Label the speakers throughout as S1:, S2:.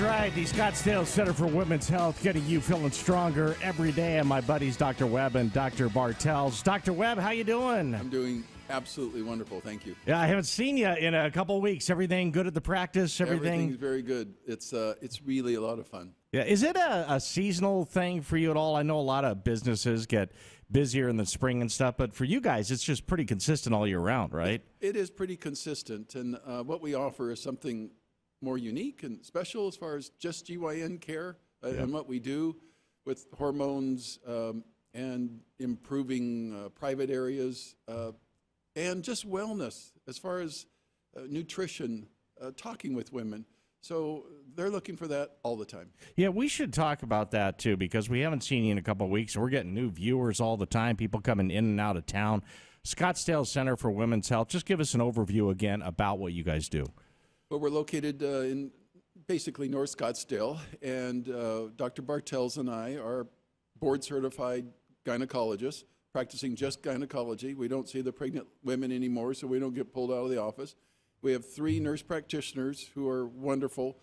S1: right. The Scottsdale Center for Women's Health getting you feeling stronger every day. And my buddies, Dr. Webb and Dr. Bartels. Dr. Webb, how you doing?
S2: I'm doing absolutely wonderful. Thank you.
S1: Yeah, I haven't seen you in a couple of weeks. Everything good at the practice?
S2: Everything's very good. It's really a lot of fun.
S1: Yeah. Is it a seasonal thing for you at all? I know a lot of businesses get busier in the spring and stuff, but for you guys, it's just pretty consistent all year round, right?
S2: It is pretty consistent. And what we offer is something more unique and special as far as just GYN care and what we do with hormones and improving private areas and just wellness as far as nutrition, talking with women. So they're looking for that all the time.
S1: Yeah, we should talk about that too, because we haven't seen you in a couple of weeks and we're getting new viewers all the time, people coming in and out of town. Scottsdale Center for Women's Health, just give us an overview again about what you guys do.
S2: Well, we're located in basically North Scottsdale, and Dr. Bartels and I are board-certified gynecologists practicing just gynecology. We don't see the pregnant women anymore, so we don't get pulled out of the office. We have 3 nurse practitioners who are wonderful.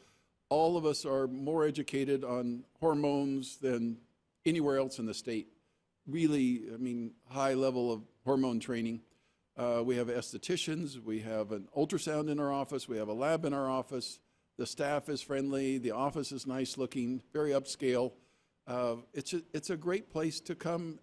S2: All of us are more educated on hormones than anywhere else in the state. Really, I mean, high level of hormone training. We have estheticians, we have an ultrasound in our office, we have a lab in our office. The staff is friendly, the office is nice looking, very upscale. It's a great place to come.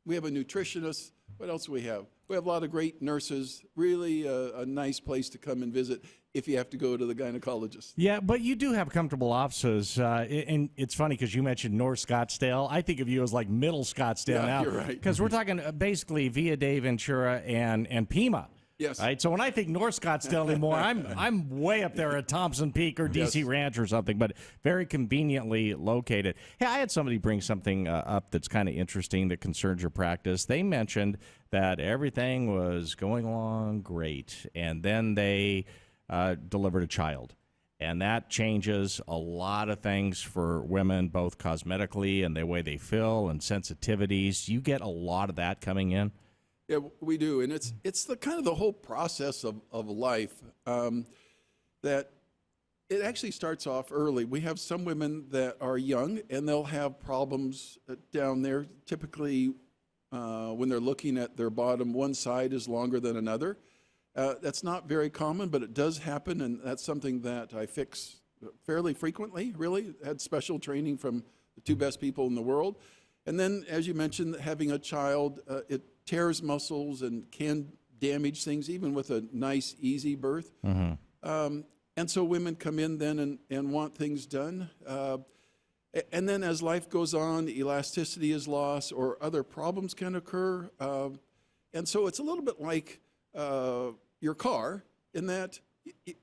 S2: We have a nutritionist. What else do we have? We have a lot of great nurses, really a nice place to come and visit if you have to go to the gynecologist.
S1: Yeah, but you do have comfortable offices, and it's funny because you mentioned North Scottsdale. I think of you as like Middle Scottsdale now.
S2: You're right.
S1: Because we're talking basically Via de Ventura and Pima.
S2: Yes.
S1: Right. So when I think North Scottsdale anymore, I'm way up there at Thompson Peak or DC Ranch or something, but very conveniently located. Hey, I had somebody bring something up that's kind of interesting that concerns your practice. They mentioned that everything was going along great, and then they delivered a child. And that changes a lot of things for women, both cosmetically and the way they feel and sensitivities. You get a lot of that coming in.
S2: Yeah, we do, and it's the kind of the whole process of life that it actually starts off early. We have some women that are young, and they'll have problems down there. Typically, when they're looking at their bottom, one side is longer than another. That's not very common, but it does happen, and that's something that I fix fairly frequently, really. Had special training from the 2 best people in the world. And then, as you mentioned, having a child, it tears muscles and can damage things, even with a nice, easy birth. Mm-hmm. And so women come in then and want things done. And then as life goes on, elasticity is lost or other problems can occur. And so it's a little bit like your car in that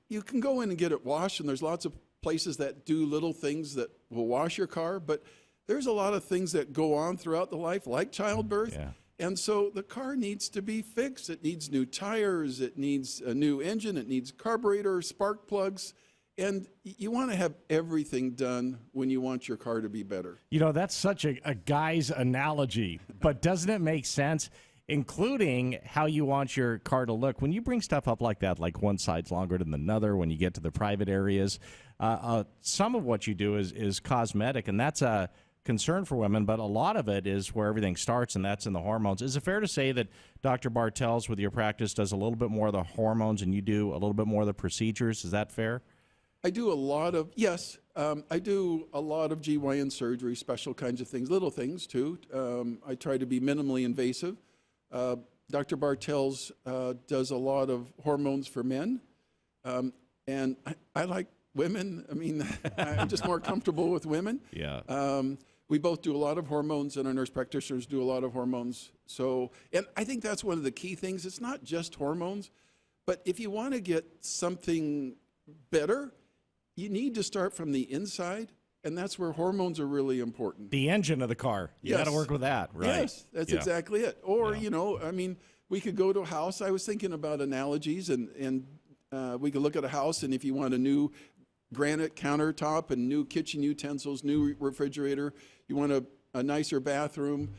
S2: you can go in and get it washed, and there's lots of places that do little things that will wash your car, but there's a lot of things that go on throughout the life, like childbirth. Yeah. And so the car needs to be fixed. It needs new tires. It needs a new engine. It needs carburetor, spark plugs. And you want to have everything done when you want your car to be better.
S1: You know, that's such a guy's analogy, but doesn't it make sense? Including how you want your car to look. When you bring stuff up like that, like one side's longer than another, when you get to the private areas, some of what you do is cosmetic, and that's a concern for women, but a lot of it is where everything starts, and that's in the hormones. Is it fair to say that Dr. Bartels, with your practice, does a little bit more of the hormones and you do a little bit more of the procedures? Is that fair?
S2: I do a lot of, yes, I do a lot of GYN surgery, special kinds of things, little things too. I try to be minimally invasive. Dr. Bartels does a lot of hormones for men, and I like women. I mean, I'm just more comfortable with women.
S1: Yeah.
S2: We both do a lot of hormones, and our nurse practitioners do a lot of hormones. So, and I think that's one of the key things. It's not just hormones, but if you want to get something better, you need to start from the inside, and that's where hormones are really important.
S1: The engine of the car. You got to work with that, right?
S2: Yes, that's exactly it. Or, you know, I mean, we could go to a house. I was thinking about analogies, and we could look at a house, and if you want a new granite countertop and new kitchen utensils, new refrigerator, you want a nicer bathroom.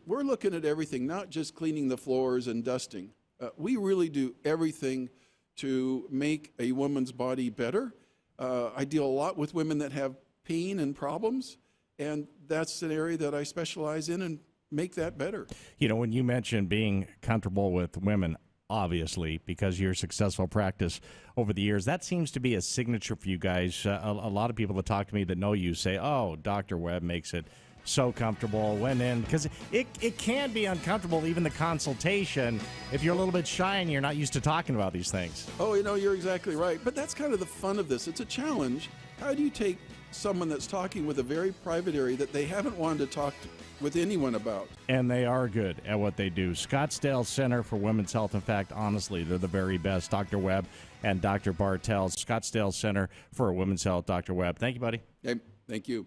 S2: We're looking at everything, not just cleaning the floors and dusting. We really do everything to make a woman's body better. I deal a lot with women that have pain and problems, and that's an area that I specialize in and make that better.
S1: You know, when you mention being comfortable with women, obviously, because of your successful practice over the years, that seems to be a signature for you guys. A lot of people that talk to me that know you say, oh, Dr. Webb makes it so comfortable. Went in, because it can be uncomfortable, even the consultation, if you're a little bit shy and you're not used to talking about these things.
S2: Oh, you're exactly right. But that's kind of the fun of this. It's a challenge. How do you take someone that's talking with a very private area that they haven't wanted to talk with anyone about?
S1: And they are good at what they do. Scottsdale Center for Women's Health. In fact, honestly, they're the very best. Dr. Webb and Dr. Bartell. Scottsdale Center for Women's Health. Dr. Webb. Thank you, buddy.
S2: Hey, thank you.